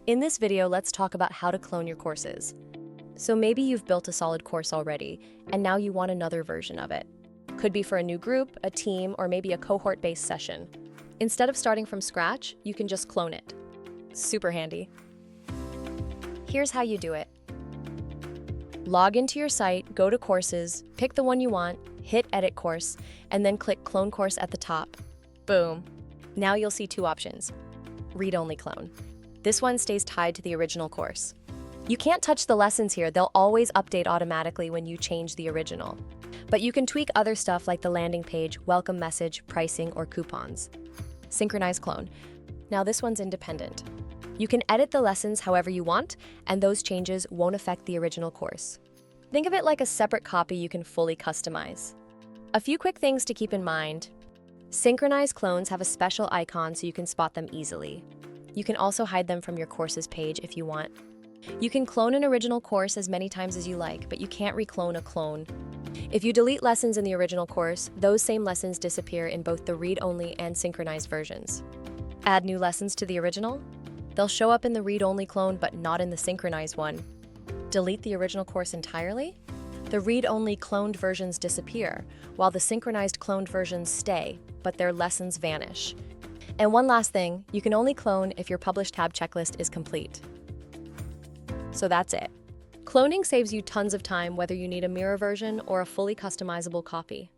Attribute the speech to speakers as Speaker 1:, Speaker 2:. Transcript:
Speaker 1: In this video, let's talk about how to clone your courses. So maybe you've built a solid course already, and now you want another version of it. Could be for a new group, a team, or maybe a cohort-based session. Instead of starting from scratch, you can just clone it. Super handy. Here's how you do it. Log into your site, go to Courses, pick the one you want, hit Edit Course, and then click Clone Course at the top. Boom. Now you'll see two options. Read-only clone. This one stays tied to the original course. You can't touch the lessons here, they'll always update automatically when you change the original. But you can tweak other stuff like the landing page, welcome message, pricing, or coupons. Synchronized clone. Now this one's independent. You can edit the lessons however you want, and those changes won't affect the original course. Think of it like a separate copy you can fully customize. A few quick things to keep in mind. Synchronized clones have a special icon so you can spot them easily. You can also hide them from your courses page if you want. You can clone an original course as many times as you like, but you can't reclone a clone. If you delete lessons in the original course, those same lessons disappear in both the read-only and synchronized versions. Add new lessons to the original? They'll show up in the read-only clone, but not in the synchronized one. Delete the original course entirely? The read-only cloned versions disappear, while the synchronized cloned versions stay, but their lessons vanish. And one last thing, you can only clone if your Publish tab checklist is complete. So that's it. Cloning saves you tons of time whether you need a mirror version or a fully customizable copy.